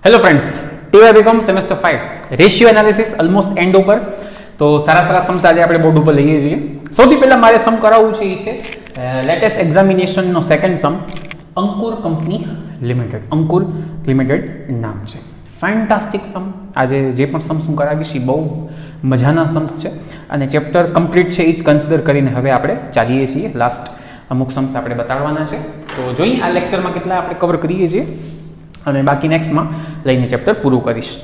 Hello friends, TY BCom semester 5 ratio analysis almost end ઉપર. તો સારા Sam's આજે આપણે બોર્ડ ઉપર લઈએ છીએ. સૌથી પહેલા મારે સમ કરાવવું છે એ છે લેટેસ્ટ એક્ઝામિનેશનનો સેકન્ડ સમ, અંકુર કંપની લિમિટેડ. અંકુર લિમિટેડ નામ છે. ફેન્ટાસ્ટિક સમ. આજે જે પણ સમ્સ હું કરાવીશ એ બહુ મજાના સમ્સ છે અને ચેપ્ટર કમ્પ્લીટ છે એ જ કન્સિડર કરીને હવે આપણે ચાલીએ છીએ. લાસ્ટ અમુક સમ્સ આપણે બતાડવાના છે. તો જોઈએ આ લેક્ચરમાં કેટલા આપણે કવર કરીએ છીએ અને બાકી નેક્સ્ટમાં લઈને ચેપ્ટર પૂરું કરીશ.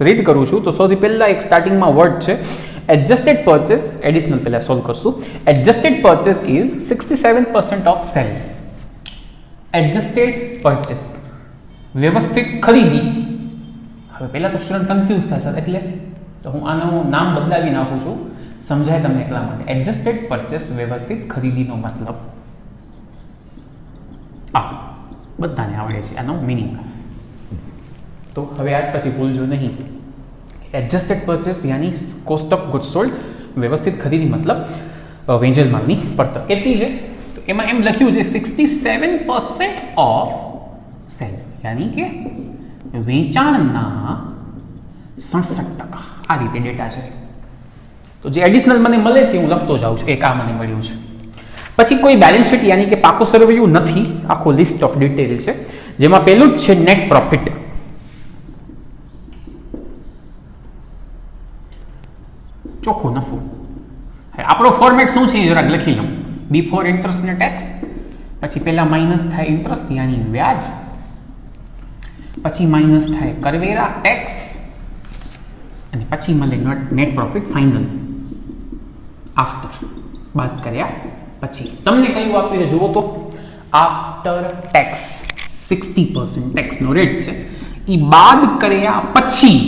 રીડ કરું છું તો સૌથી પહેલાં એક સ્ટાર્ટિંગમાં વર્ડ છે એડજસ્ટેડ પરચેસ. એડિશનલ પહેલાં સોલ્વ કરશું. Adjusted purchase is 67% of cell. Adjusted purchase વ્યવસ્થિત ખરીદી. હવે પહેલાં તો સ્ટુડન્ટ કન્ફ્યુઝ થશે એટલે તો હું આનું નામ બદલાવી નાખું છું, સમજાય તમને એટલા માટે. એડજસ્ટેડ પરચેસ વ્યવસ્થિત ખરીદીનો મતલબ આ બધાને આવડે છે આનો મિનિંગ. તો હવે આજ પછી ભૂલજો નહીં. એડજસ્ટેડ પરચેસ યાની કોસ્ટ ઓફ ગુડ્સ સોલ્ડ, વ્યવસ્થિત ખરીદી મતલબ વેચાણ માલની પડતર કેટલી છે તો એમાં એમ લખ્યું છે 67% ઓફ સેલ, યાની કે વેચાણના 67%. આ રીતે ડેટા છે. તો જે એડિશનલ મને મળે છે હું લખતો જાઉં છું. એક આ મને મળ્યું છે. પછી કોઈ બેલેન્સ શીટ યાની કે પાકો સર્વેયુ નથી, આખો લિસ્ટ ઓફ ડિટેલ છે જેમાં પહેલું જ છે નેટ પ્રોફિટ. ચોખ્ખો નફો. આપણો ફોર્મેટ શું છે એ જરાક લખી લઉં. બિફોર ઇન્ટરેસ્ટ ને ટેક્સ, પછી પહેલા માઇનસ થાય ઇન્ટરેસ્ટ યાની વ્યાજ, પછી માઇનસ થાય કરવેરા ટેક્સ અને પછી મળે નેટ પ્રોફિટ ફાઇનલ આફ્ટર, બાદ કર્યા પછી. તમને કયું આપ્યું છે જુઓ તો, આફ્ટર ટેક્સ 60% ટેક્સનો રેટ છે એ બાદ કર્યા પછી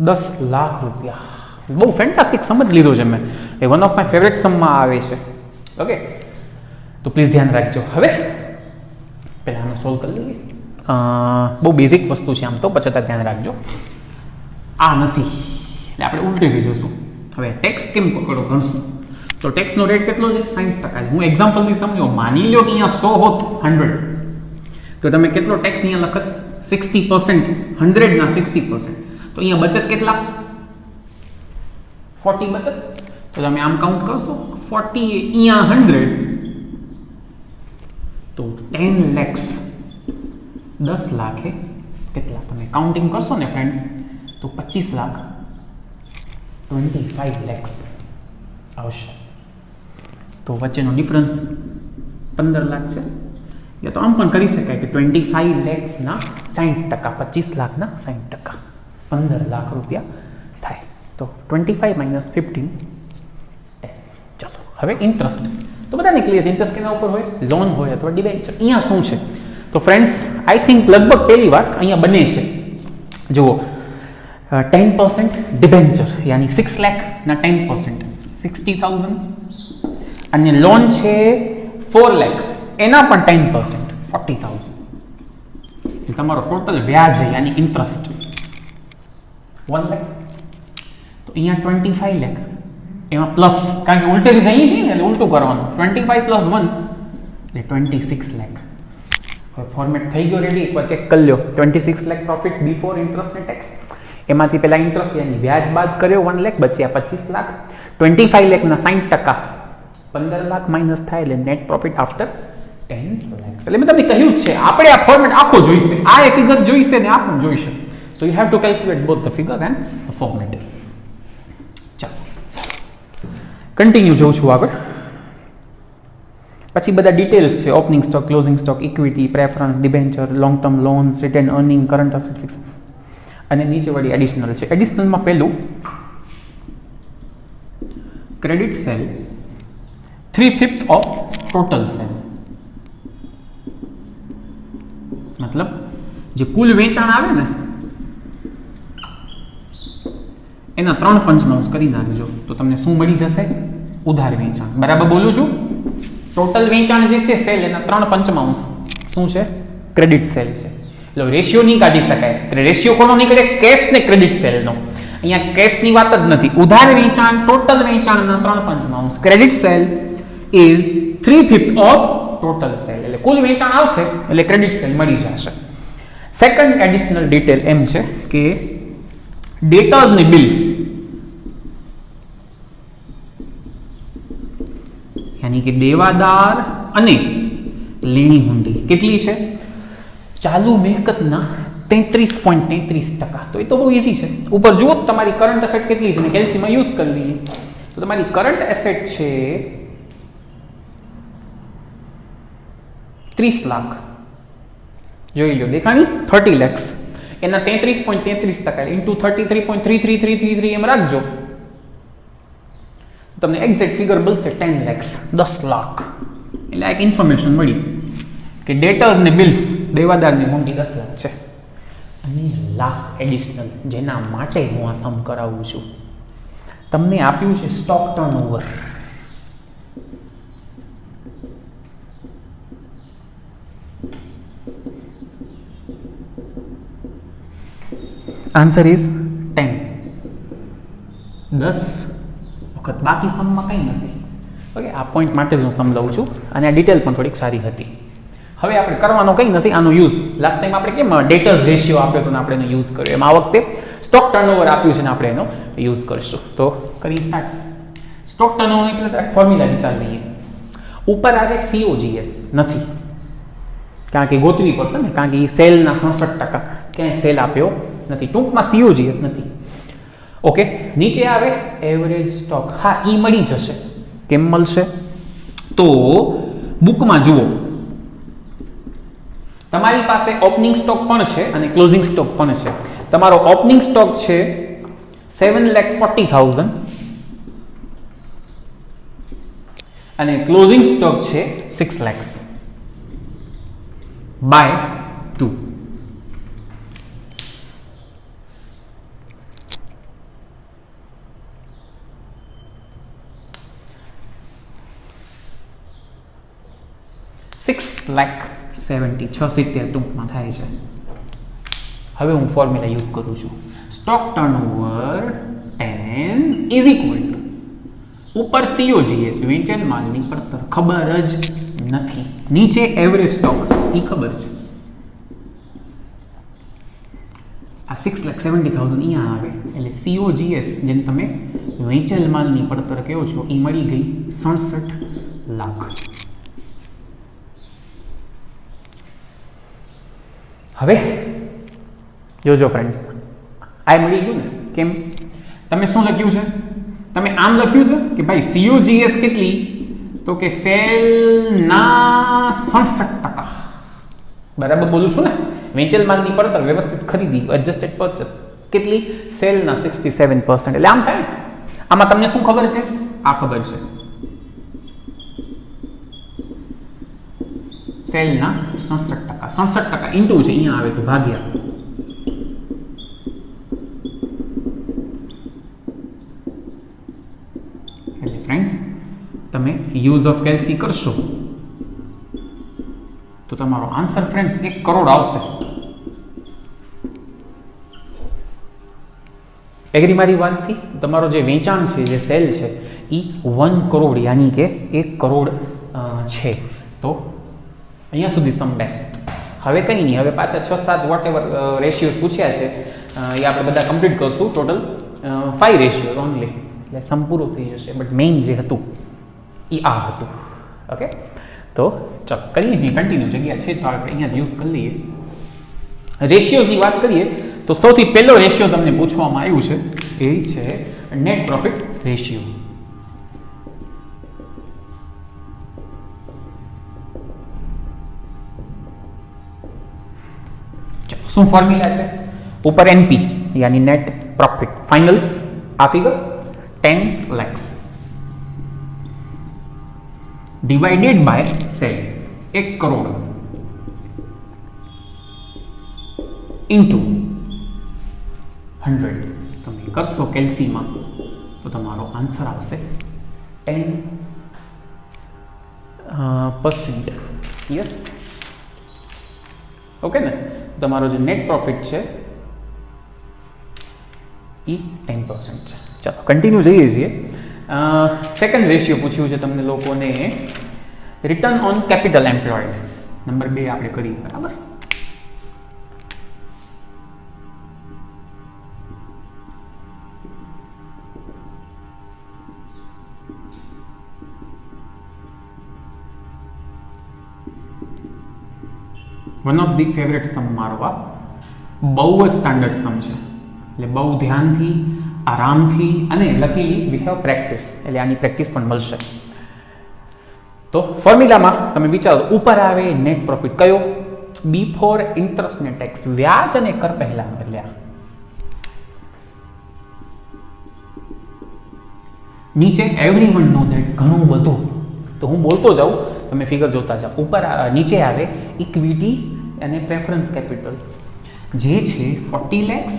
10 લાખ રૂપિયા. બહુ ફેન્ટાસ્ટિક સમજ લીધો છે મેં. એ વન ઓફ માય ફેવરેટ સમમાં આવે છે. ઓકે, તો પ્લીઝ ધ્યાન રાખજો. હવે પહેલા આનો સોલ્વ કરી લઈએ. બહુ બેઝિક વસ્તુ છે આમ તો, પછી ધ્યાન રાખજો. આ નથી એટલે આપણે ઉલટી થઈ જશું. હવે ટેક્સ કેમ પકડો ગણશું તો ટેક્સનો રેટ કેટલો છે 60%. હું એક્ઝામ્પલથી સમજો. માની લો કે અહીંયા 100 હોત 100, તો તમે કેટલો ટેક્સ અહીંયા લખત 60%, 100 ના 60%. તો અહીંયા બચત કેટલા 40 બચત. તો તમે આમ કાઉન્ટ કરશો 40 અહીંયા 100 તો 10 lakhs 10 લાખે કેટલા તમે કાઉન્ટિંગ કરશો ને ફ્રેન્ડ્સ તો 25 લાખ 25 lakhs આવશે. તો વચ્ચેનો ડિફરન્સ 15 લાખ છે. યા તો આમ પણ કરી શકાય કે 25 lakhs ના 60%, 25 લાખના 60%, 15 લાખ રૂપિયા થાય. તો 25 minus 15 10. ચાલો હવે ઇન્ટરેસ્ટ તો બધાને ક્લિયર છે. ઇન્ટરેસ્ટ કેના ઉપર હોય, લોન હોય અથવા ડિબેન્ચર. અહીંયા શું છે તો ફ્રેન્ડ્સ આઈ થિંક લગભગ પહેલી વાર અહીંયા બને છે. જુઓ 10% ડિબેન્ચર યાની 6 લાખ ના 10% 60,000 અને લોન છે 4 લાખ એના પણ 10% 40,000. એટલે તમારો ટોટલ વ્યાજ યાની ઇન્ટરેસ્ટ 1 લાખ. તો અહીંયા 25 લાખ એમાં પ્લસ, કારણ કે ઉલટે જઈએ છીએ ને એટલે ઉલટું કરવાનું. 25 પ્લસ 1 એટલે 26 લાખ. હવે ફોર્મેટ થઈ ગયો રેડી, એકવાર ચેક કરી લો. 26 લાખ પ્રોફિટ બિફોર ઇન્ટરેસ્ટ ને ટેક્સ. એમાંથી પહેલા ઇન્ટરેસ્ટ યાની વ્યાજ બાદ કર્યો 1 લાખ, બચ્યા 25 લાખ. 25 લાખના 60% 15 લાખ માઇનસ થાય એટલે નેટ પ્રોફિટ આફ્ટર 10 lakhs. એટલે મેં તમને કહ્યું જ છે આપણે આ ફોર્મેટ આખો જોઈશે. આ એ ફિગર જોઈશે ને આ પણ જોઈશે. So you have to calculate both the figures and the format. ચાલો કન્ટિન્યુ જોઉં છું આગળ. પછી બધા ડિટેલ્સ છે. Opening stock, closing stock, equity, preference, debenture, long term loans, written earning, current asset, fix અને નીચે વળી એડિશનલ છે. એડિશનલમાં પહેલું credit cell 3/5 of total cell. મતલબ જે કુલ વેચાણ આવે ને એના 3/5 કરી નાખજો તો તમને શું મળી જશે? ઉધાર વેચાણ. બરાબર બોલું છું? ટોટલ વેચાણ જે છે સેલ એના 3/5 શું છે? ક્રેડિટ સેલ છે. એટલે રેશિયો નહીં કાઢી શકાય. રેશિયો કોનો નીકળે? કેશ ને ક્રેડિટ સેલનો. અહીંયા કેશની વાત જ નથી. ઉધાર વેચાણ ટોટલ વેચાણના 3/5. Credit cell is 3/5 of total cell, એટલે કુલ વેચાણ આવશે એટલે ક્રેડિટ સેલ મળી જશે. સેકન્ડ એડિશનલ ડિટેલ એમ છે કે ડેટર્સ ને બિલ્સ, યાની કે દેવાદાર અને લેણી હુંડી કેટલી છે? ચાલુ મિલકતના 33.33%. તો એ તો બહુ ઈઝી છે. ઉપર જુઓ તમારી કરંટ એસેટ કેટલી છે ને કેલ્સીમાં યુઝ કરી લઈએ તો તમારી કરંટ એસેટ છે 30 લાખ. જોઈ લો દેખાણી 30 lakhs, એના 33.33% ઇન્ટુ 33.33333 એમ રાખજો, તમને એક્ઝેક્ટ ફિગર મળશે 10 lakhs, 10 લાખ. એટલે એક ઇન્ફોર્મેશન મળી કે ડેટર્સ ને બિલ્સ, દેવાદારની મોંઘી 10 લાખ છે. અને લાસ્ટ એડિશનલ જેના માટે હું આ સમ કરાવું છું, તમને આપ્યું છે સ્ટોક ટર્નઓવર. Answer is 10. 10 વખત, બાકી સમમાં કંઈ નથી. ઓકે, આ પોઈન્ટ માટે જ હું સમજાવું છું અને આ ડિટેલ પણ થોડીક સારી હતી. હવે આપણે કરવાનો કંઈ નથી આનો યુઝ. લાસ્ટ ટાઈમ આપણે કેમ ડેટર્સ રેશિયો આપ્યો હતો ને આપણે એનો યુઝ કર્યો, એમ આ વખતે સ્ટોક ટર્નઓવર આપ્યું છે ને આપણે એનો યુઝ કરીશું. તો કરી સ્ટાર્ટ. સ્ટોક ટર્નઓવર એટલે એક ફોર્મ્યુલા વિચાર લઈએ. ઉપર આવે COGS નથી, કારણ કે ગોતવી પડશે ને, કારણ કે સેલના 67% ક્યાંય સેલ આપ્યો નથી, ટૂંકમાં COGS નથી. ઓકે, નીચે આવે એવરેજ સ્ટોક. હા, ઈ મળી જશે. કેમ મળશે? તો બુકમાં જુઓ, તમારી પાસે ઓપનિંગ સ્ટોક પણ છે અને ક્લોઝિંગ સ્ટોક પણ છે. તમારો ઓપનિંગ સ્ટોક છે 7,40,000 અને ક્લોઝિંગ સ્ટોક છે 6 lakhs બાય 2. $6,70,000 ટૂંકમાં થાય છે. હવે હું ફોર્મ્યુલા યુઝ કરું છું. Stock turnover 10 is equal to ઉપર COGS વેચાયેલ માલની પડતર ખબર જ નથી, નીચે એવરેજ સ્ટોક એ ખબર છે. આ 6,70,000 અહીંયા આવે એટલે COGS જેને તમે વેચાયેલ માલની પડતર કહો છો એ મળી ગઈ 67 લાખ. હવે જોજો ફ્રેન્ડ્સ, આ મળી ગયું ને? કેમ? તમે શું લખ્યું છે? તમે આમ લખ્યું છે કે ભાઈ COGS કેટલી? તો કે સેલના 67%. બરાબર બોલું છું ને? વેચેલ માલની પડતર વ્યવસ્થિત ખરીદી એડજસ્ટેડ પરચેસ કેટલી? સેલના 67%. એટલે આમ થાય. આમાં તમને શું ખબર છે? આ ખબર છે, સેલના 67%. 67% ઇન્ટુ છે, અહીંયા આવે તો ભાગ્યા. એટલે ફ્રેન્ડ્સ, તમે યુઝ ઓફ કેલ્સી કરશો તો તમારો આન્સર ફ્રેન્ડ્સ 1 કરોડ આવશે. એગ્રી મારી વાતથી? તમારો જે વેચાણ છે, જે સેલ છે એ 1 કરોડ યાની કે 1 કરોડ છે. તો અહીંયા સુધી સમ બેસ્ટ. હવે કંઈ નહીં, હવે પાછા 6-7 વોટ એવર રેશિયોઝ પૂછ્યા છે એ આપણે બધા કમ્પ્લીટ કરશું. ટોટલ 5 રેશિયોઝ ઓનલી, એટલે સમ પૂરું થઈ જશે. બટ મેઇન જે હતું એ આ હતું. ઓકે, તો ચાલો કરીએ છીએ કન્ટિન્યુ. જગ્યા છે તો આપણે અહીંયા જ યુઝ કરી લઈએ. રેશિયોઝની વાત કરીએ તો સૌથી પહેલો રેશિયો તમને પૂછવામાં આવ્યું છે એ છે નેટ પ્રોફિટ રેશિયો. શું ફોર્મ્યુલા છે? ઉપર NP यानी नेट प्रॉफिट फाइनल आ figure 10 lakhs divided by sale 1 crore into 100 તમે કરશો કેલ્સીમાં તો તમારો આન્સર આવશે 10%. યસ, ઓકે ને? તમારો જે નેટ પ્રોફિટ છે એ 10% છે. ચાલો કન્ટિન્યુ જઈએ છીએ. સેકન્ડ રેશિયો પૂછ્યું છે તમને લોકોને return on capital employed number 2 આપણે કરી, બરાબર. વન ઓફ ધી ફેવરેટ સમ મારો આ બહુ જ સ્ટાન્ડર્ડ સમ છે, એટલે બહુ ધ્યાનથી, આરામથી અને લકીલી વી હેવ પ્રેક્ટિસ, એટલે આની પ્રેક્ટિસ પણ મળશે. તો ફોર્મ્યુલામાં તમે વિચારો, ઉપર આવે નેટ પ્રોફિટ કયો? બિફોર ઇન્ટરેસ્ટ ને ટેક્સ, વ્યાજ અને કર પહેલા, એટલે નીચે એવરીવન નો ધેટ, ઘણું બધું. તો હું બોલતો જાઉં, તમે ફિગર જોતા જાઓ. ઉપર નીચે આવે ઇક્વિટી અને પ્રેફરન્સ કેપિટલ, જે છે 40 lakhs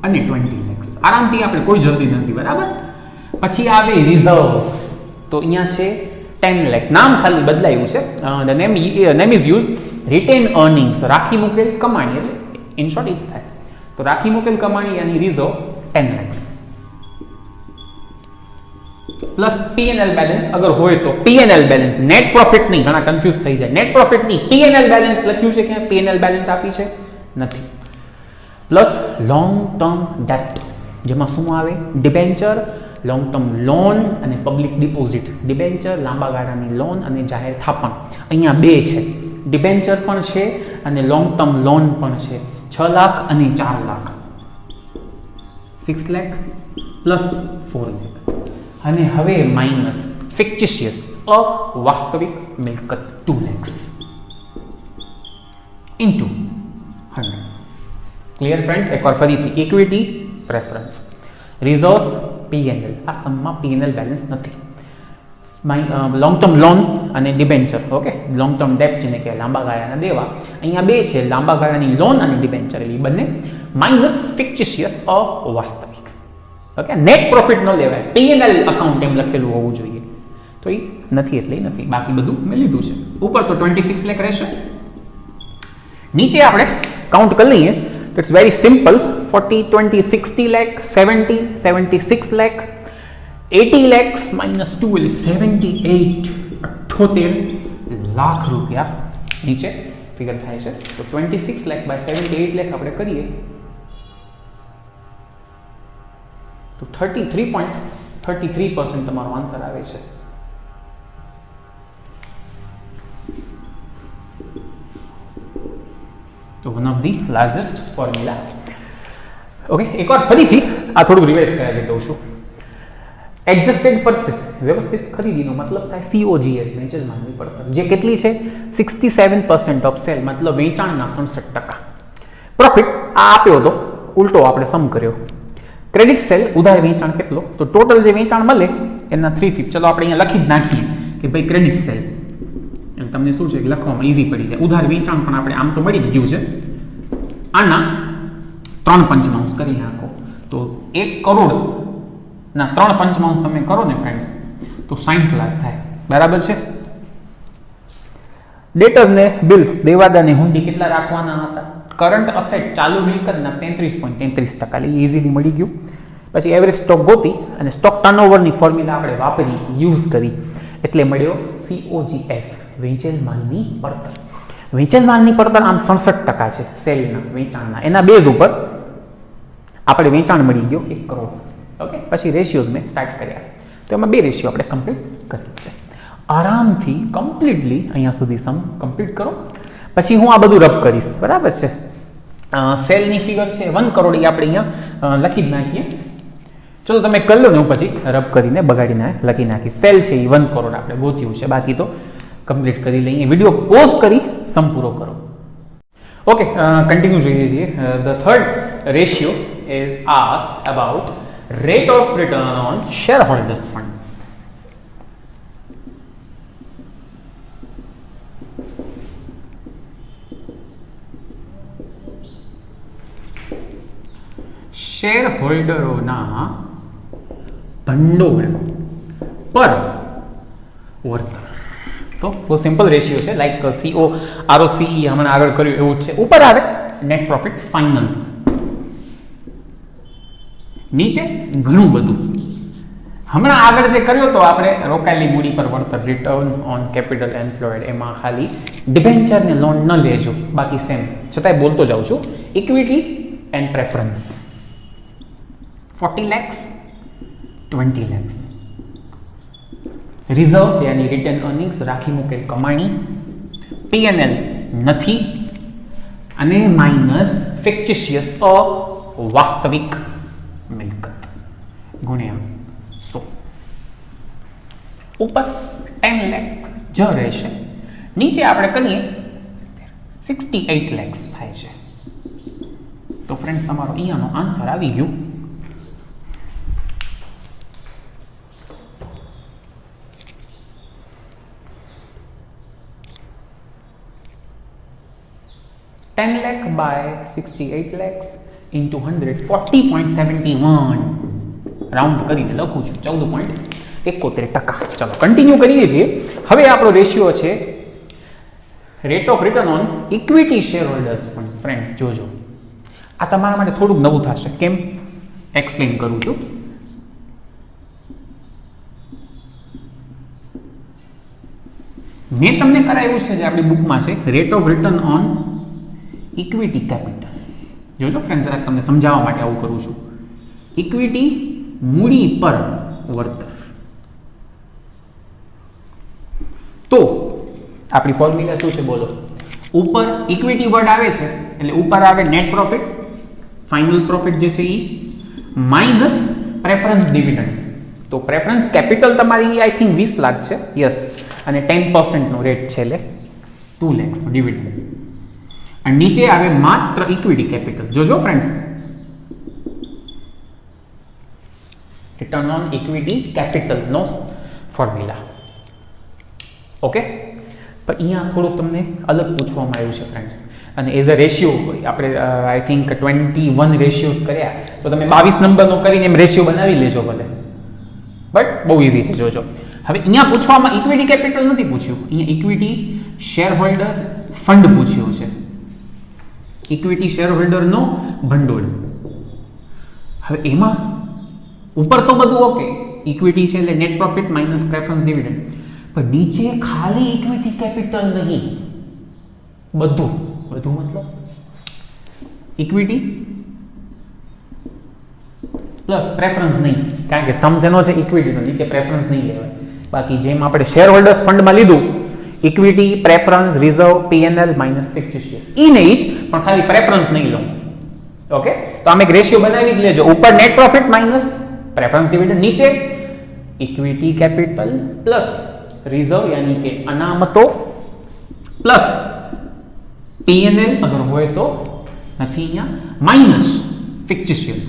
અને 20 lakhs. આરામથી આપણે કોઈ જલ્દી નથી, બરાબર. પછી આવે રિઝર્વ્સ, તો અહીંયા છે 10 lakh, નામ ખાલી બદલાયું છે. Name is use retain earnings, રાખી મૂકેલ કમાણી, એટલે ઇન શોર્ટ એ થાય. તો રાખી મૂકેલ કમાણી અને reserve 10 lakhs plus P&L balance અગર હોય તો P&L બેલેન્સ, નેટ પ્રોફિટ નહીં, ઘણા કન્ફ્યુઝ થઈ જાય. નેટ પ્રોફિટ નહીં, P&L બેલેન્સ લખ્યું છે કે P&L બેલેન્સ આપી છે નથી. પ્લસ લોંગ ટર્મ ડેટ, જેમાં શું આવે? ડિબેન્ચર, લોંગ ટર્મ લોન અને પબ્લિક ડિપોઝિટ. ડિબેન્ચર લાંબા ગાળાની લોન અને જાહેર થાપણ, અહીંયા બે છે. ડિબેન્ચર પણ છે અને લોંગ ટર્મ લોન પણ છે. 6 લાખ અને 4 લાખ, 6 લાખ પ્લસ 4 લાખ. અને હવે માઇનસ ફિક્ટિશિયસ, અવાસ્તવિક મિલકત 2 lakhs ઇન્ટુ 100. Clear friends? એકવાર ફરીથી, ઇક્વિટી, પ્રેફરન્સ, રિઝર્વ્સ, P&L. આ સમમાં P&L બેલેન્સ નથી. લોંગ ટર્મ લોન્સ અને debenture, okay. Long term date જેને કહેવાય, લાંબા ગાળાના દેવા, અહીંયા બે છે, લાંબા ગાળાની લોન અને ડિબેન્ચર, એટલે બંને. Minus fictitious, અવાસ્તવિક. Okay, net profit ન લેવાય, P&L અકાઉન્ટ એમ લખેલું હોવું જોઈએ, તો એ નથી, એટલે નથી. બાકી બધું મેં લીધું છે. ઉપર તો 26 લાખ રહેશે. નીચે આપણે કાઉન્ટ કરી લઈએ તો it's very simple. 40, 20, 60 lakh, 70, 76 lakh, 80 lakhs minus 2 એટલે 78 લાખ રૂપિયા નીચે ફિગર થાય છે. તો 26 લાખ બાય 78 લાખ આપણે કરીએ તો 33.33% તમારો આન્સર આવે છે. તો one of the largest formula. Okay, એકવાર ફરીથી આ થોડું રિવાઇઝ કરાવી દઉં છું. એડજસ્ટેડ પરચેસ, વ્યવસ્થિત ખરીદીનો મતલબ થાય COGS, વેચાણ માલની પડતર, જે કેટલી છે? 67% ઓફ સેલ, મતલબ વેચાણના 67%. પ્રોફિટ આ આપ્યો હતો, ઉલટો આપણે સમ કર્યો. ક્રેડિટ સેલ, ઉધાર વેચાણ કેટલો? તો ટોટલ જે વેચાણ મળે એના 3/5. ચલો આપણે અહીંયા લખી જ નાખીએ કે ભાઈ ક્રેડિટ સેલ, એટલે તમને શું છે કે લખવામાં ઈઝી પડી જાય. ઉધાર વેચાણ પણ આપણે આમ તો મળી જ ગયું છે. આના 3/5 કરી નાખો તો 1 કરોડ ના 3/5 તમે કરો ને ફ્રેન્ડ્સ તો 60 લાખ થાય, બરાબર છે. ડેટર્સ ને બિલ્સ, દેવાદાર ને હુંડી કેટલા રાખવાના હતા? કરંટ અસેટ, ચાલુ મિલકતના 33.33%, એટલે ઈઝીલી મળી ગયું. પછી એવરેજ સ્ટોક ગોતી અને સ્ટોક ટર્નઓવરની ફોર્મ્યુલા આપણે વાપરી, યુઝ કરી, એટલે મળ્યો COGS, વેચેલ માલની પડતર. વેચેલ માલની પડતર આમ 67% છે સેલના, વેચાણના. એના બેઝ ઉપર આપણે વેચાણ મળી ગયો 1 કરોડ. ઓકે, પછી રેશિયોઝ મેં સ્ટાર્ટ કર્યા, તો એમાં 2 રેશિયો આપણે કમ્પ્લીટ કરી છે. આરામથી કમ્પ્લીટલી અહીંયા સુધી સમ કમ્પ્લીટ કરો. પછી હું આ બધું રબ કરીશ, બરાબર છે. સેલની ફિગર છે 1 કરોડ, એ આપણે અહીંયા લખી જ નાખીએ. ચલો તમે કરી લો ને, હું પછી રબ કરીને બગાડીને લખી નાખી. સેલ છે એ 1 કરોડ આપણે ગોત્યું છે, બાકી તો કમ્પ્લીટ કરી લઈએ. વિડીયો પોઝ કરી સમ પૂરો કરો. ઓકે, કન્ટિન્યુ જોઈએ છીએ. The third ratio is asked about rate of return on shareholders fund. Share હોલ્ડરોના ભંડોળ પર વળતર. તો બહુ સિમ્પલ રેશિયો છે, લાઈક ROCE હમણાં આગળ કર્યું એવું જ છે. ઉપર આવે નેટ પ્રોફિટ ફાઇનલ, નીચે ઘણું બધું. હમણાં આગળ જે કર્યો તો આપણે રોકાયેલી મૂડી પર વળતર રિટર્ન ઓન કેપિટલ એમ્પ્લોયડ, એમાં ખાલી ડિબેન્ચર ને લોન ન લેજો, બાકી સેમ, છતાંય બોલતો જાઉં છું. Equity and preference 40 lakhs 20 lakhs. Reserves યાની રિટર્ન અર્નિંગ્સ, રાખી મૂકેલ કમાણી, P&L નથી, અને માઇનસ ફિક્ટિશિયસ વાસ્તવિક મિલકત ગુણ્યા 100. ઉપર 10 લાખ જ રહેશે, નીચે આપણે કરીએ 68 lakhs થાય છે. તો ફ્રેન્ડ્સ તમારો અહીંયાનો આન્સર આવી ગયું. $10 lakh by 68 lakhs into 100 40.71. Round કરીને લખું છું 14.71%. ચલો કન્ટિન્યુ કરીએ છીએ. હવે આપણો રેશિયો છે rate of return on equity share holders fund. Friends જોજો, આ તમારા માટે થોડુંક નવું થશે. કેમ? એક્સપ્લેન કરું છું. મેં તમને કરાવ્યું છે જે આપણી બુકમાં છે rate of return on equity capital. જોજો ફ્રેન્ડ્સ, જરાક તમને સમજાવવા માટે આવું કરું છું. ઇક્વિટી મૂડી પર વળતર. તો આપણી ફોર્મ્યુલા શું છે બોલો? ઉપર ઇક્વિટી વર્ડ આવે છે એટલે ઉપર આવે નેટ પ્રોફિટ, ફાઇનલ પ્રોફિટ જે છે એ, માઇનસ પ્રેફરન્સ ડિવિડન્ડ. તો પ્રેફરન્સ કેપિટલ તમારી આઈ થિંક 20 લાખ છે, યસ, અને 10% નો રેટ છે એટલે 2 lakhs નો ડિવિડન્ડ. અને નીચે આવે માત્ર ઇક્વિટી કેપિટલ. જોજો friends, return on equity capital નો ફોર્મ્યુલા. ઓકે, પણ અહીંયા થોડુંક તમને અલગ પૂછવામાં આવ્યું છે ફ્રેન્ડ્સ. અને એઝ અ રેશિયો આપણે આઈ થિંક 21 રેશિયોઝ કર્યા, તો તમે 22 નંબરનો કરીને એમ રેશિયો બનાવી લેજો ભલે, બટ બહુ ઇઝી છે. જોજો, હવે અહીંયા પૂછવામાં ઇક્વિટી કેપિટલ નથી પૂછ્યું, અહીંયા ઇક્વિટી શેર હોલ્ડર્સ ફંડ પૂછ્યું છે. ઇક્વિટી શેર હોલ્ડરનો ભંડોળ. હવે એમાં ઉપર તો બધું ઓકે, ઇક્વિટી છે એટલે net profit minus preference dividend, પણ નીચે ખાલી ઇક્વિટી કેપિટલ નહીં, બધું મતલબ ઇક્વિટી પ્લસ પ્રેફરન્સ નહીં, કારણ કે સમ શેનો છે? ઇક્વિટીનો, નીચે પ્રેફરન્સ નહીં લેવાય. બાકી જેમ આપણે શેર હોલ્ડર્સ ફંડમાં લીધું, equity, preference, reserve, P&L minus fictitious, ઈ નહીં જ, પણ ખાલી પ્રેફરન્સ નહીં લો. ઓકે, તો આમ એક રેશિયો બનાવી જ લેજો. ઉપર net profit minus preference dividend, નીચે ઇક્વિટી કેપિટલ પ્લસ રિઝર્વ યાની કે અનામતો પ્લસ P&L અગર હોય તો, નથી અહીંયા, માઇનસ ફિક્ટિશિયસ.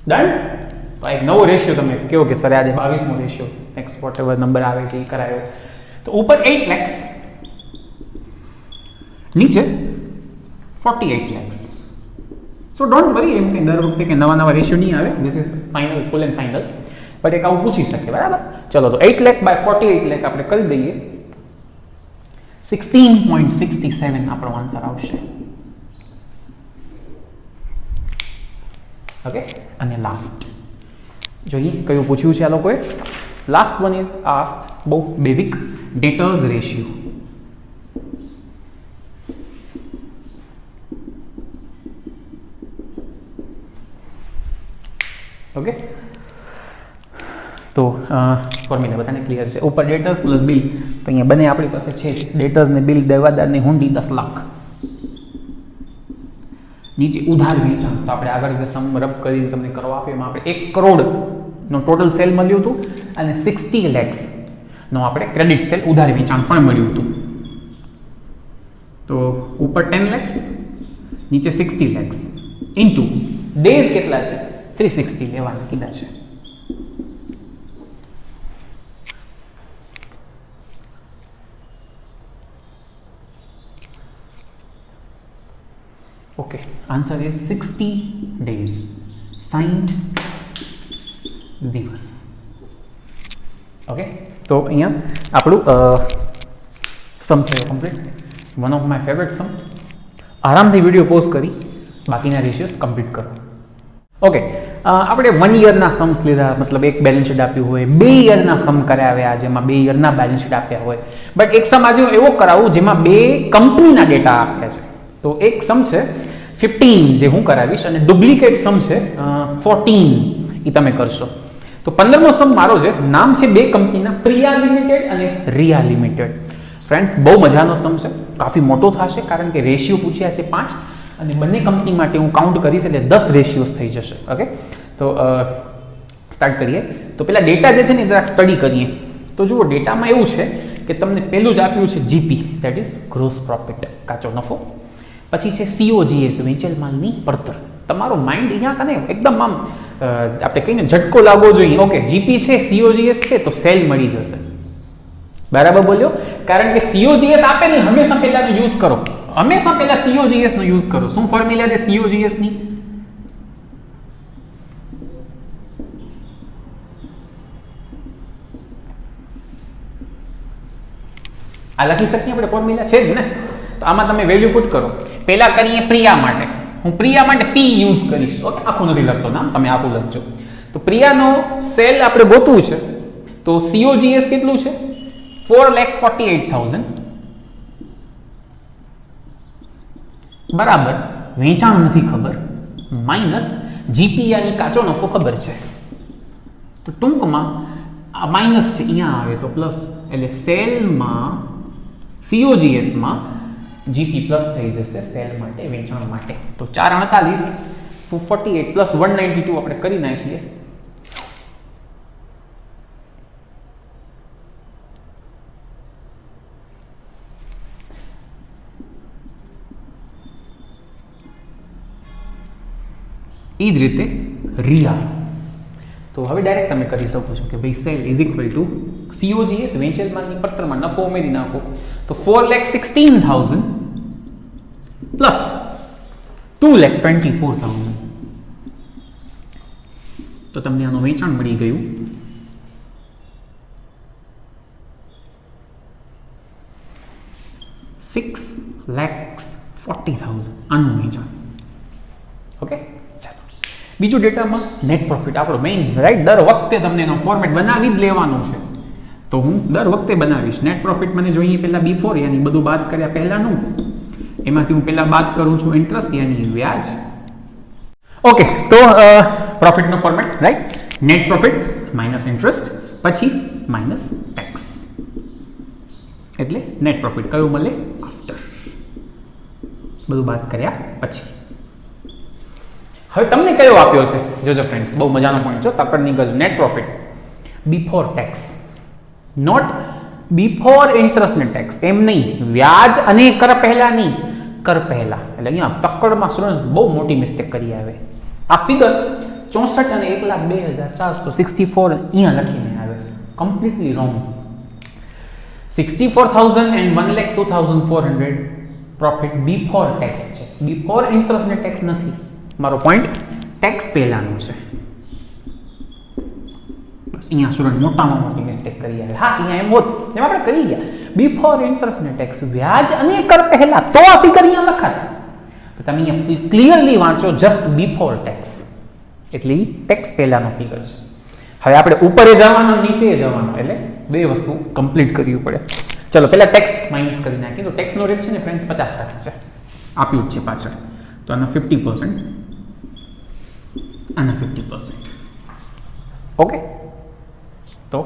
ડન? તો એક નવો રેશિયો તમે કહો કે સર આજે 22મો રેશિયો નેક્સ્ટ વોટેવર નંબર આવે છે એ કરાયો. તો ઉપર 8 lakhs, નીચે 48 lakhs. સો ડોન્ટ વરી, એમ કે દર વખતે કે નવા રેશિયો નહીં આવે. This is final, full and final, but એક આવું પૂછી શકે, બરાબર? ચલો, તો 8 lakh by 48 lakh આપણે કરી દઈએ, 16.67 આપણો આન્સર આવશે. ઓકે, અને લાસ્ટ જોઈએ કયું પૂછ્યું છે આ લોકોએ. લાસ્ટ વન ઇઝ આસ્ક્ડ, બહુ બેઝિક, ડેટર્સ રેશિયો. ઓકે, તો ફોર્મ્યુલા બધાને ક્લિયર છે. ઉપર ડેટર્સ પ્લસ બિલ, તો અહીંયા બંને આપણી પાસે છે જ, ડેટર્સ ને બિલ, દેવાદારની હુંડી 10 લાખ. નીચે ઉધાર વેચાણ, તો આપણે આગળ જે સમ રબ કરીને તમને કરવા આપ્યો એમાં આપણે 1 કરોડનો ટોટલ સેલ મળ્યું હતું, અને 60 lakhs નો આપણે ક્રેડિટ સેલ ઉધાર વેચાણ પણ મળ્યું હતું. તો ઉપર 10 lakhs, નીચે 60 lakhs ઇન્ટુ ડેઝ કેટલા છે? 360 લેવાના કીધા છે. ઓકે, આન્સર ઇઝ 60 days, 60 દિવસ. ઓકે, તો અહીંયા આપણું સમ થયો complete. One of my favourite sum. આરામથી વિડીયો પોઝ કરી બાકીના રેશિયોઝ કમ્પ્લીટ કરો. ઓકે, આપણે 1 યરના सम्स લીધા, મતલબ એક બેલેન્સ શીટ આપ્યું હોય, 2 યરના સમ કરાવ્યા જેમાં 2 યરના બેલેન્સ શીટ આપ્યા હોય, બટ એક સમ આજે એવો કરાવું જેમાં 2 કંપનીના ડેટા આપ્યા છે. તો એક સમ છે 15 જે હું કરાવીશ અને ડુપ્લિકેટ સમ છે 14 એ તમે કરશો. તો 15મો સમ મારો છે, નામ છે 2 કંપનીના, પ્રિયા લિમિટેડ અને રિયા લિમિટેડ. ફ્રેન્ડ્સ બહુ મજાનો સમ છે, કાફી મોટો થશે કારણ કે રેશિયો પૂછ્યા છે 5 અને બંને કંપની માટે હું કાઉન્ટ કરીશ એટલે 10 રેશિયોઝ થઈ જશે. ઓકે, તો સ્ટાર્ટ કરીએ. તો પેલા ડેટા જે છે ને જરાક સ્ટડી કરીએ. તો જુઓ, ડેટામાં એવું છે કે તમને પહેલું જ આપ્યું છે GP, that is gross profit, કાચો નફો. પછી છે સીઓજીએસ, વેચેલ માલની પડતર. તમારો માઇન્ડ અહીંયા કને એકદમ આમ આપણે કહીને ઝટકો લાગવો જોઈએ. ઓકે, જીપી છે, સીઓજીએસ છે, તો સેલ મળી જશે. બરાબર બોલ્યો? કારણ કે સીઓજીએસ આપે ને હંમેશા પહેલાનો યુઝ કરો, હંમેશા પહેલા સીઓજીએસ નો યુઝ કરો. શું ફોર્મ્યુલા છે સીઓજીએસ ની? આ લખી શકીએ આપણે, ફોર્મ્યુલા છે જ ને. તો આમાં તમે વેલ્યુ પુટ કરો. પહેલા કરીએ પ્રિયા માટે. હું પ્રિયા માટે પી યુઝ કરીશ. ઓકે, આખું નથી લખતો નામ, તમે આખું લખજો. તો પ્રિયાનો સેલ આપણે ગોતવું છે. તો સીઓજીએસ કેટલું છે? 4,48,000 બરાબર વેચાણ નથી ખબર માઇનસ જીપી યાની કાચો નફો ખબર છે. તો ટૂંકમાં આ માઇનસ છે, અહીંયા આવે તો પ્લસ, એટલે સેલમાં સીઓજીએસમાં જીપી પ્લસ થઈ જશે સેલ માટે, વેચાણ માટે. તો 448 248 પ્લસ 192 આપણે કરી નાખીએ. એ જ રીતે રિયા. તો હવે ડાયરેક્ટ તમે કરી શકો છો કે ભાઈ સેલ ઇઝ ઇક્વલ ટુ સીઓજીએસ, વેચેલ માલની પડતરમાં નફો ઉમેરી નાખો. તો 4,16,000 પ્લસ 2,24,000. તો તમને આનું વેચાણ મળી ગયું 6,40,000 આનું વેચાણ. ઓકે, બીજું ડેટામાં નેટ પ્રોફિટ આપણો મેઇન, રાઈટ? દર વખતે તમને એનો ફોર્મેટ બનાવી જ લેવાનું છે. તો હું દર વખતે બનાવીશ. નેટ પ્રોફિટ મને જોઈએ પહેલા બિફોર, યાની બધું બાદ કર્યા પહેલાનું. એમાંથી હું પહેલા બાદ કરું છું ઇન્ટરેસ્ટ યાની વ્યાજ. ઓકે, તો પ્રોફિટનો format, right? Net profit minus interest, પછી માઇનસ ટેક્સ, એટલે નેટ પ્રોફિટ કયું મળે? આફ્ટર, બધું બાદ કર્યા પછી. હવે તમને કયો આપ્યો છે? જોજો ફ્રેન્ડ્સ, બહુ મજાનો પોઈન્ટ છે, તકડની ગજ. Net profit before tax, not before interest ને ટેક્સ. એમ નહીં, વ્યાજ અને કર પહેલા નહીં, કર પહેલા. એટલે અહીંયા તકડમાં સ્ટુડન્ટ્સ બહુ મોટી મિસ્ટેક કરી આવે. આ ફિગર 64 અને 1,02,464 અહીંયા લખીને આવે, completely wrong. 64,000 and 1,02,400 profit before tax છે, બિફોર ઇન્ટરેસ્ટ ને ટેક્સ નથી. મારો પોઈન્ટ ટેક્સ પહેલાનું છે. બસ અહીંયા સ્ટુડન્ટ મોટામાં મોટી મિસ્ટેક કરી આવે. હા, અહીંયા એમ હોત જેમ આપણે કરી ગયા બિફોર ઇન્ટરેસ્ટ ને ટેક્સ, વ્યાજ અને કર પહેલા, તો આ ફિગર અહીંયા લખાત. તો તમે અહીંયા ક્લિયરલી વાંચો જસ્ટ બિફોર ટેક્સ, એટલે ટેક્સ પહેલાનો ફિગર છે. હવે આપણે ઉપર જવાનો, નીચે જવાનો, એટલે બે વસ્તુ કમ્પ્લીટ કરવી પડે. ચલો પહેલા ટેક્સ માઇનસ કરી નાખીએ. તો ટેક્સનો રેટ છે ને ફ્રેન્ડ્સ 50% છે, આપ્યું જ છે પાછળ. તો આના 50%, આના 50%. ઓકે, તો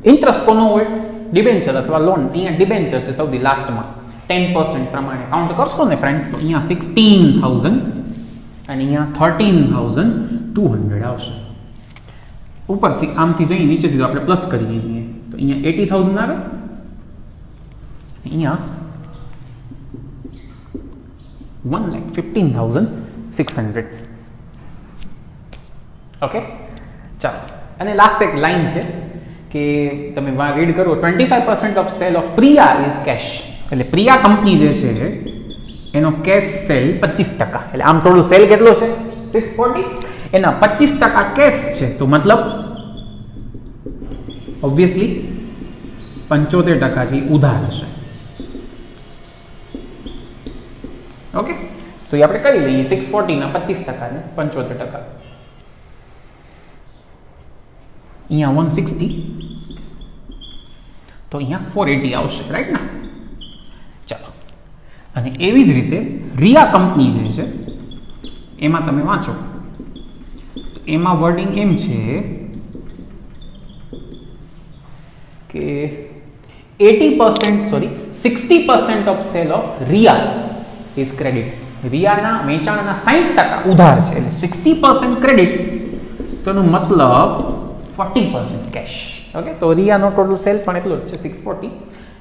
ઇન્ટરેસ્ટ કોનો હોય? ડિબેન્ચર અથવા લોન. અહીંયા ડિબેન્ચર છે સૌથી લાસ્ટમાં, 10% પ્રમાણે કાઉન્ટ કરશો ને ફ્રેન્ડ્સ, તો અહીંયા 16,000 અને અહીંયા 13,200 આવશે. ઉપરથી આમથી જઈ નીચેથી તો આપણે પ્લસ કરીએ છીએ, તો અહીંયા 80,000 આવે, અહીંયા 1,15,600. ઓકે, ચાલો. અને લાસ્ટ એક લાઈન છે કે તમે રીડ કરો, 25% of sale of Priya is cache. એટલે પ્રિયા કંપની જે છે એનો કેશ સેલ 25%. એટલે આમ ટોટલ સેલ કેટલો છે? 640. એના 25% કેશ છે, તો મતલબ ઓબ્વિયસલી 75% જે ઉધાર હશે. ઓકે, તો એ આપણે કરી લઈએ 640 ના 25% ને 75%. અહીંયા 160 તો અહીંયા 480 આવશે, રાઈટ ને? ચાલો, અને એવી જ રીતે રિયા કંપની જે છે એમાં તમે વાંચો, એમાં વર્ડિંગ એમ છે કે 60% of sale of Riya is credit. રિયાના વેચાણના 60% ઉધાર છે, એટલે 60% ક્રેડિટ, તો એનો મતલબ 40% કેશ. ઓકે, તો રિયાનો ટોટલ સેલ પણ એટલો જ છે 640,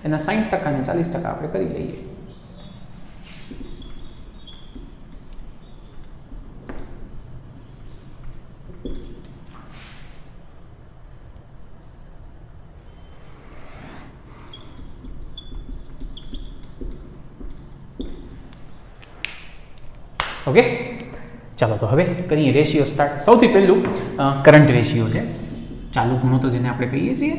એના 60% ને 40% આપણે કરી લઈએ. ઓકે, ચાલો તો હવે કરીએ રેશિયો સ્ટાર્ટ. સૌથી પહેલું કરંટ રેશિયો છે, ચાલુ ગુણોત્તર જેને આપણે કહીએ છીએ.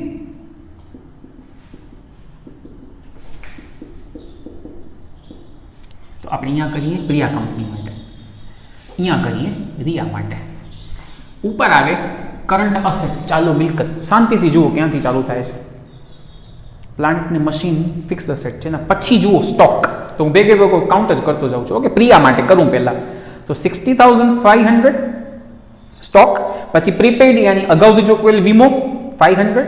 તો આપણે અહીંયા કરીએ પ્રિયા કંપની માટે, અહીંયા કરીએ રિયા માટે. ઉપર આવે કરંટ અસેટ્સ, ચાલુ મિલકત. શાંતિથી જુઓ ક્યાંથી ચાલુ થાય છે. પ્લાન્ટ ને મશીન ફિક્સ અસેટ છે ને, પછી જુઓ સ્ટોક. તો હું ભેગે ભેગો કાઉન્ટ જ કરતો જાઉં છું. ઓકે, પ્રિયા માટે કરું પહેલા તો 60,500 સ્ટોક, પછી પ્રીપેડ યાની અગાઉથી ચૂકવેલ વીમો 500,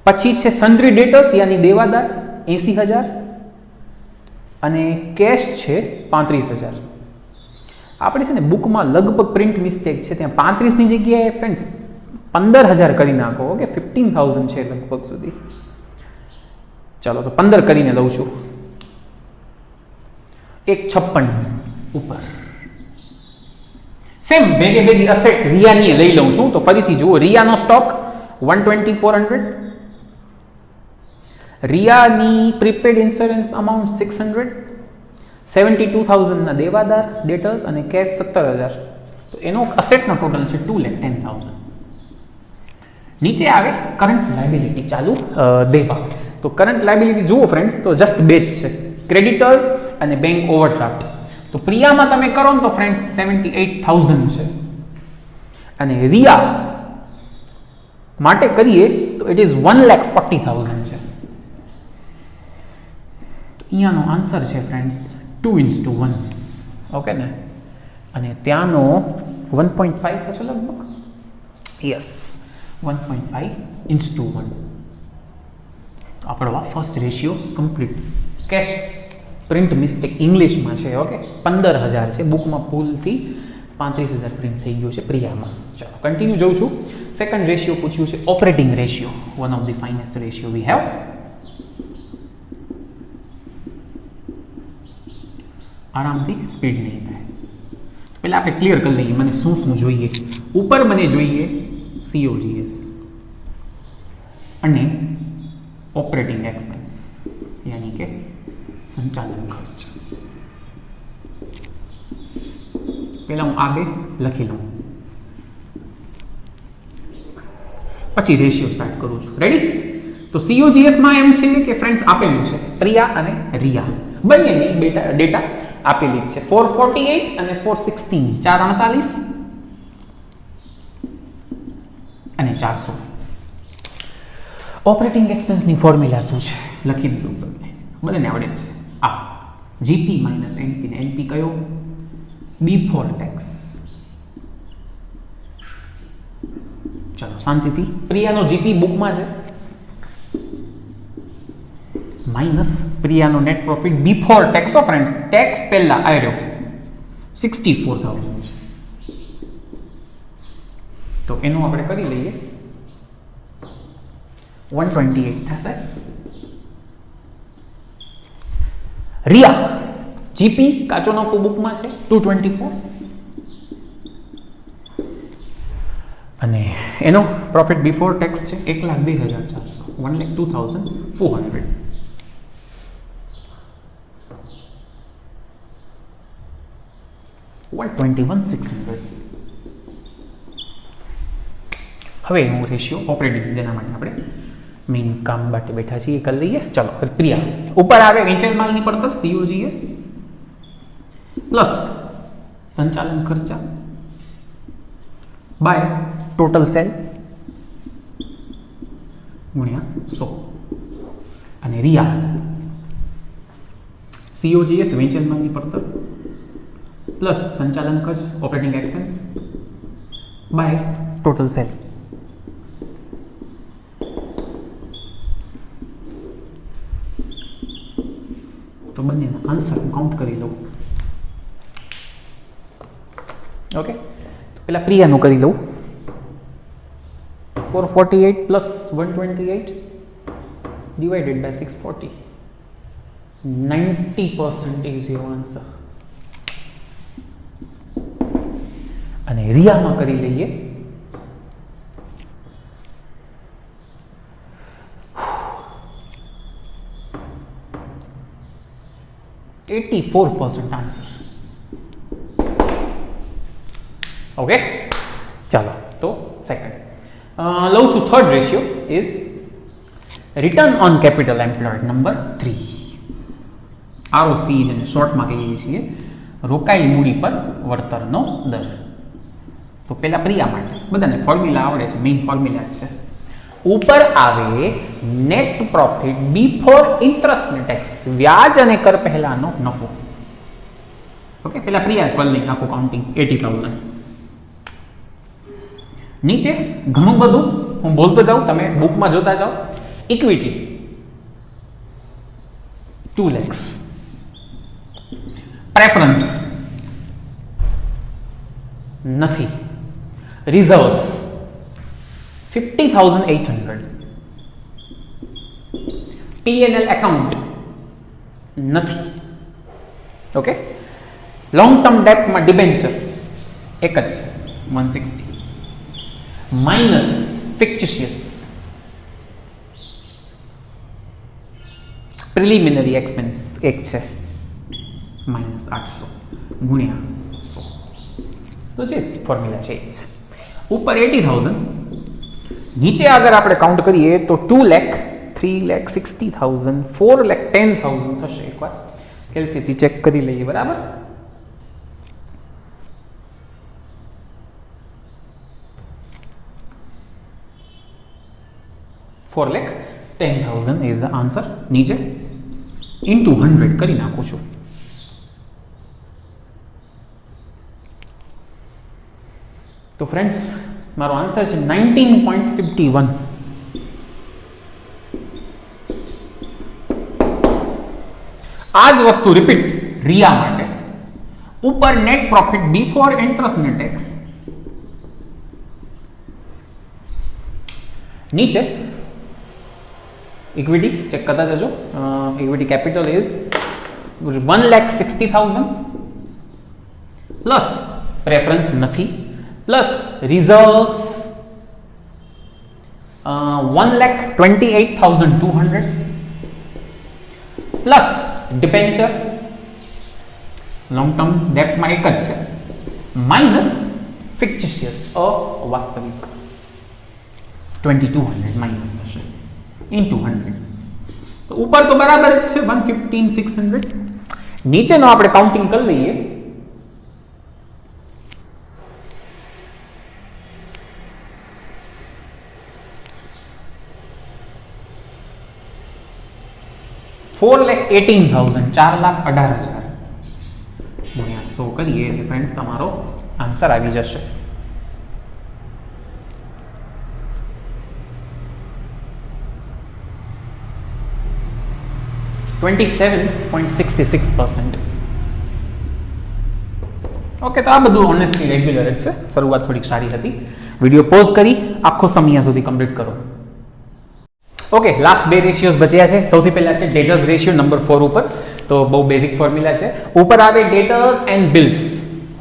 પછી છે સન્ડ્રી ડેટર્સ યાની દેવાદાર 80,000 અને કેશ છે 35,000. આપણે છે ને બુકમાં લગભગ પ્રિન્ટ મિસ્ટેક છે, ત્યાં 35 ની જગ્યાએ ફ્રેન્ડ્સ 15,000 કરી નાખો. ઓકે, 15,000 છે લગભગ સુધી. ચાલો તો 15 કરીને લઉં છું. 156 ઉપર સેમ ભેગે ભેગી અસેટ રિયાની લઈ લઉં છું. તો ફરીથી જુઓ, રિયાનો સ્ટોક 120,400, રિયાની પ્રીપેડ ઇન્સ્યોરન્સ અમાઉન્ટ 600, 72,000 ના દેવાદાર ડેટર્સ અને કેશ 17,000. તો એનો અસેટનો ટોટલ છે 2,10,000. નીચે આવે કરંટ લાયબિલિટી, ચાલુ દેવા. તો કરંટ લાયબિલિટી જુઓ ફ્રેન્ડ્સ, તો જસ્ટ બે જ છે, ક્રેડિટર્સ અને બેંક ઓવરડ્રાફ્ટ. તો પ્રિયામાં તમે કરો ને તો ફ્રેન્ડ્સ 78,000 છે, અને રિયા માટે કરીએ તો ઇટ ઇઝ 1,40,000 છે. તો અહીંયાનો આન્સર છે ફ્રેન્ડ્સ 2:1. ઓકે ને, અને ત્યાંનો 1.5 થશે લગભગ. યસ, 1.5:1. આપણો આ first ratio complete. Cash print mistake ઇંગ્લિશમાં છે. ઓકે, 15,000 છે, બુકમાં ભૂલથી 35,000 પ્રિન્ટ થઈ ગયો છે પ્રિયામાં. ચાલો કન્ટિન્યુ જઉં છું. સેકન્ડ રેશિયો પૂછ્યું છે operating ratio, one of the finest ratio we have. આરામથી સ્પીડ નહીં થાય. પહેલા આપણે ક્લિયર કરી લઈએ મને શું શું જોઈએ. ઉપર મને જોઈએ COGS અને ઓપરેટિંગ એક્સપેન્સ યાની કે સંચાલન ખર્ચ. પહેલા હું આ બે લખી લઉં, પછી રેશિયો સ્ટાર્ટ કરું છું. રેડી? તો COGS માં એમ છે કે ફ્રેન્ડ્સ આપેલું છે પ્રિયા અને રિયા બંનેની ડેટા આપેલી છે. 448 અને 416, 448 અને 400. ઓપરેટિંગ એક્સપેન્સની ફોર્મ્યુલા શું છે લખી દીધું તમને, બધાને આવડે છે. આ GP માઇનસ NP ને NP કયો? Before tax. ચાલો શાંતિથી, પ્રિયાનો GP બુકમાં છે માઇનસ પ્રિયાનો net profit before tax. Of friends tax પહેલા આવ્યો 64,000 છે, તો એનું આપણે કરી લઈએ 128 થશે. રિયા GP કાચો નફો બુકમાં છે 224 અને એનો પ્રોફિટ બિફોર ટેક્સ છે 1,02,400, 1,02,400. હવે હું રેશિયો ઓપરેટિંગ જેના માટે આપણે મેઇન કામ માટે બેઠા છીએ કરી લઈએ. ચલો પ્રિયા ઉપર આવે વેચાણ માલની પડતર COGS, प्लस संचालन खर्चा बाय टोटल सेल गुण્યા 100 અને રિયા COGS વેચાણ માંગની પડતર પ્લસ સંચાલન ખર્ચ operating expense by total sale. તો બંનેના આન્સર હું કાઉન્ટ કરી લઉં. ઓકે, તો પેલા પ્રિયાનું કરી લઉં. 448 plus 128 divided by 640. 90% is your answer. અને રિયામાં કરી લઈએ. %84 આન્સર. ઓકે, ચાલો તો સેકન્ડ લઉં છું. Third ratio is return on capital employed number 3. ROC જેને શોર્ટમાં કહીએ છીએ, રોકાયેલ મૂડી પર વળતરનો દર. તો પહેલા પ્રિયા માટે બધાને ફોર્મ્યુલા આવડે છે, મેઇન ફોર્મ્યુલા જ છે. ઉપર આવે નેટ પ્રોફિટ બિફોર ઇન્ટરેસ્ટ ને ટેક્સ, વ્યાજ અને કર પહેલાનો નફો. ઓકે, પહેલા પ્રિયા પર લઈ આખું કાઉન્ટિંગ 80,000. નીચે ઘણું બધું હું બોલતો જાઉં, તમે બુકમાં જોતા જાઓ. ઇક્વિટી 2 lakhs, પ્રેફરન્સ નથી, રિઝર્વ્સ 50,800, P&L એકાઉન્ટ નથી. ઓકે, લોંગ ટર્મ ડેટમાં ડિબેન્ચર એક જ છે 160, માઇનસ ફિક્ટિશિયસ પ્રિલિમિનરી એક્સપેન્સ એક છે -800 ગુણ્યા 100. તો જે ફોર્મ્યુલા છે એ જ. ઉપર 80,000, નીચે આગળ આપણે કાઉન્ટ કરીએ તો 2 lakh, 3 lakh 60,000, 4 lakh 10,000 થશે. એકવાર કેલ્સીથી ચેક કરી લઈએ. બરાબર, $4,10,000 is the answer. નીચે into 100 કરી નાખું છું. તો ફ્રેન્ડ્સ, મારો આન્સર છે 19.51. આ જ વસ્તુ રિપીટ રિયા માટે. ઉપર નેટ પ્રોફિટ બિફોર ઇન્ટરેસ્ટ ને ટેક્સ, નીચે ઇક્વિટી ચેક કરતા જજો. Equity capital is 1,60,000 plus preference નથી, plus reserves 1,28,200 plus debenture long term ડેટમાં એક જ છે, માઇનસ ફિક્ટિશિયસ અવાસ્તવિક 2,200 માઇનસ થશે into 100. તો ઉપર તો બરાબર જ છે 115,600. નીચેનો આપણે કાઉન્ટિંગ કરી લઈએ. $4,18,000, 4,18,000 ગુણ્યા 100 કરીએ એટલે ફ્રેન્ડ્સ તમારો આન્સર આવી જશે. $27.66%. ઓકે, તો આ બધું ઓનેસ્ટલી રેગ્યુલર જ છે. શરૂઆત થોડીક સારી હતી. વિડીયો પોઝ કરી આખો સમય સુધી કમ્પ્લીટ કરો. ઓકે, લાસ્ટ બે રેશિયોઝ બચ્યા છે. સૌથી પહેલા છે ડેટર્સ રેશિયો નંબર 4 ઉપર. તો બહુ બેઝિક ફોર્મ્યુલા છે. ઉપર આવે ડેટર્સ એન્ડ બિલ્સ,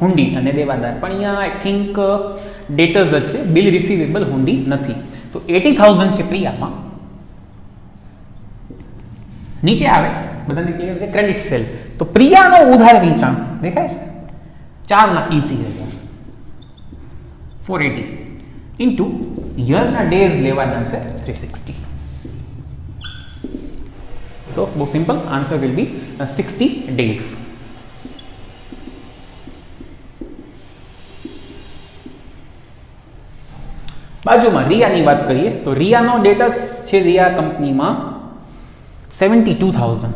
હુંડી અને દેવાદાર. પણ અહીંયા આઈ થિંક ડેટર્સ જ છે, બિલ રિસીવેબલ, હુંડી નથી. તો 80,000 છે પ્રિયામાં. નીચે આવે બધાને ક્લિયર છે ક્રેડિટ સેલ. તો પ્રિયાનો ઉધાર વેચાણ દેખાય છે 4,80,000, 480 ઇન્ટુ યરના ડેઝ લેવાના છે 360. તો બહુ simple, answer will be 60 days. બાજુમાં રિયાની વાત કરીએ તો રિયાનો ડેટસ છે રિયા કંપનીમાં 72,000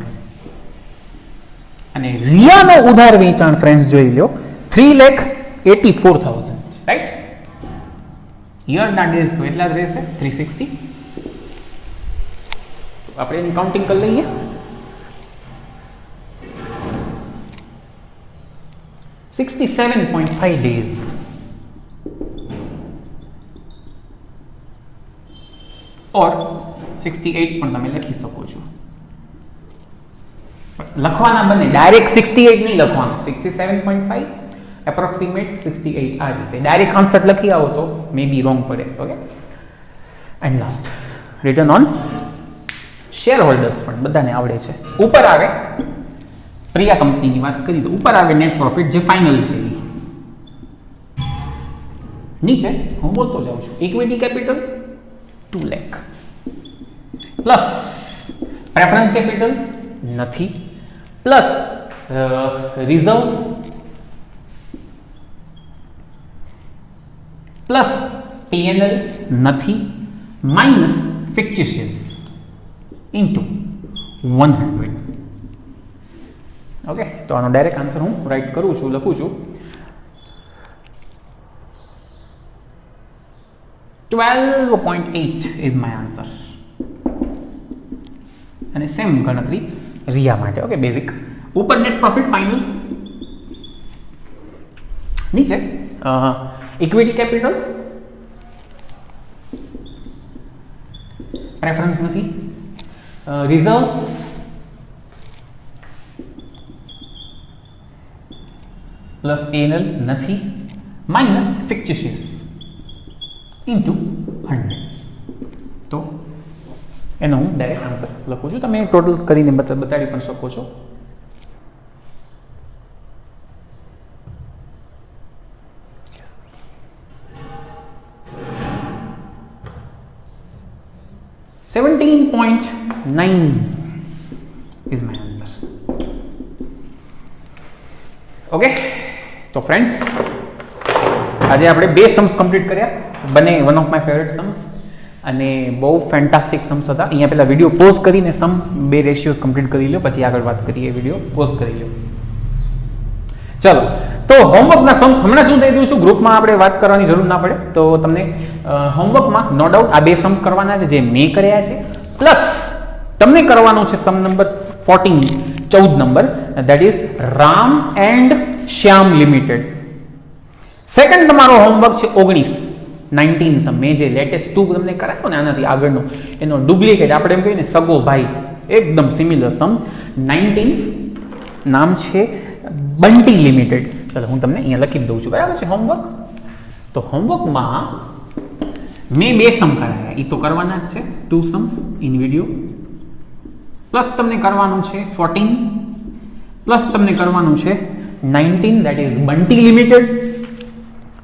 અને રિયાનો ઉધાર વેચાણ ફ્રેન્ડ્સ જોઈ લો 3,84,000 રાઈટ. યરના ડેઝ તો એટલા જ રહેશે 360. આપણે એની કાઉન્ટિંગ કરી લઈએ. 67.5 days. और 68 પણ તમે લખી શકો છો. લખવાના બને ડાયરેક્ટ 68 નહીં લખવાનું, 67.5 એપ્રોક્સિમેટ 68 આ રીતે ડાયરેક્ટ આન્સર લખી આવો તો મે બી રોંગ પડે. Okay. And last return on share holders પણ બધાને આવડે છે. ઉપર આવે પ્રિયા કંપનીની વાત કરી તો ઉપર આવે નેટ પ્રોફિટ જે ફાઇનલ છે. નીચે હું બોલતો જાઉં છું equity capital 2 lakh plus preference capital નથી પ્લસ રિઝર્વ્સ પ્લસ P&L નથી માઇનસ ફિક્ટિશિયસ ઇન્ટુ 100. ઓકે, તો આનો ડાયરેક્ટ આન્સર હું રાઈટ કરું છું, લખું છું 12.8 ઇઝ માય આન્સર. અને સેમ ગણતરી રિયા માટે. Okay, basic. ઉપર નેટ પ્રોફિટ ફાઇનલ, નીચે ઇક્વિટી કેપિટલ, પ્રેફરન્સ નથી, રિઝર્વ્સ પ્લસ P&L નથી માઇનસ ફિક્ટિશિયસ ઇન્ટુ 100. તો એનો હું ડાયરેક્ટ આન્સર લખું છું. તમે ટોટલ કરીને બતાડી પણ શકો છો. $17.9 is my answer. ઓકે, તો ફ્રેન્ડ્સ આજે આપણે 2 સમ્સ કમ્પ્લીટ કર્યા. બંને one of my favourite Sam's અને બહુ ફેન્ટાસ્ટિક સમ્સ હતા. અહીંયા પહેલા વિડીયો પોઝ કરીને સમ 2 રેશિયોઝ કમ્પ્લીટ કરી લો, પછી આગળ વાત કરીએ. વિડીયો પોઝ કરી લો. ચલો, તો હોમવર્કના સમ્સ હમણાં જ હું દઈ દઉં છું. ગ્રુપમાં આપણે વાત કરવાની જરૂર ના પડે. તો તમને હોમવર્કમાં નો ડાઉટ આ 2 સમ્સ કરવાના છે જે મેં કર્યા છે, પ્લસ તમને કરવાનું છે sum number 14 number, that is Ram and Shyam limited. Second તમારો હોમવર્ક છે 19 સમ. મેં જે લેટેસ્ટ 2 તમને કરાવ્યો ને આનાથી આગળનો એનો ડુપ્લિકેટ, આપણે એમ કહીએ ને સગો ભાઈ, એકદમ સિમિલર સમ 19, નામ છે બંટી લિમિટેડ. ચલો હું તમને અહીંયા લખી દઉં છું, બરાબર છે હોમવર્ક. તો હોમવર્કમાં મેં 2 સમ કરાયા, એ તો કરવાના જ છે, 2 સમ્સ ઇન વિડીયો, પ્લસ તમને કરવાનું છે 14, પ્લસ તમને કરવાનું છે 19, દેટ ઇઝ બંટી લિમિટેડ.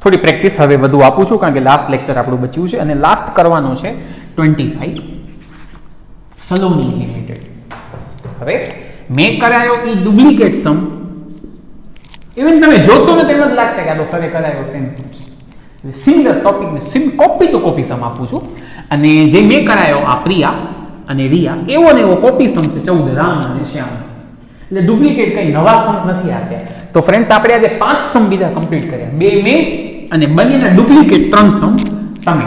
થોડી પ્રેક્ટિસ હવે વધુ આપું છું કારણ કે લાસ્ટ લેક્ચર આપણું બચ્યું છે. અને લાસ્ટ કરવાનો છે 25 સલોની લિમિટેડ. હવે મેં કરાયો એ ડુપ્લિકેટ સમ, ઇવન તમે જોશો ને તેમ જ લાગશે કે આ તો સરે કરાયો સેમ સિમિલર ટોપિકને કોપી તો કોપી સમ આપું છું. અને જે મેં કરાયો આ પ્રિયા અને રિયા, એવો ને એવો કોપી સમ છે 14 રામ અને શ્યામ. એટલે ડુપ્લિકેટ કઈ નવા સમ્સ નથી આપ્યા. તો ફ્રેન્ડ્સ આપણે આજે 5 સમ બીજા કમ્પ્લીટ કર્યા, 2 મેં અને બંનેના ડુપ્લિકેટ 3 સમ તમે.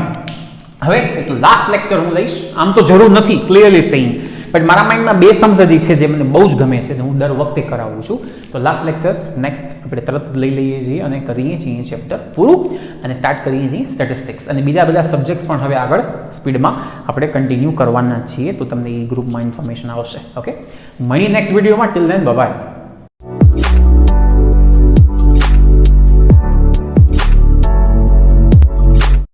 હવે તો લાસ્ટ લેક્ચર હું લઈશ, આમ તો જરૂર નથી ક્લિયરલી સેઇંગ, બટ મારા માઇન્ડમાં 2 સમ્સ હજી છે જે મને બહુ જ ગમે છે, હું દર વખતે કરાવું છું. તો લાસ્ટ લેક્ચર નેક્સ્ટ આપણે તરત લઈ લઈએ છીએ અને કરીએ છીએ ચેપ્ટર પૂરું અને સ્ટાર્ટ કરીએ છીએ સ્ટેટિસ્ટિક્સ. અને બીજા બધા સબ્જેક્ટ્સ પણ હવે આગળ સ્પીડમાં આપણે કન્ટિન્યુ કરવાના છીએ. તો તમને એ ગ્રુપમાં ઇન્ફોર્મેશન આવશે. ઓકે, મળીએ નેક્સ્ટ વિડીયોમાં. Till then by.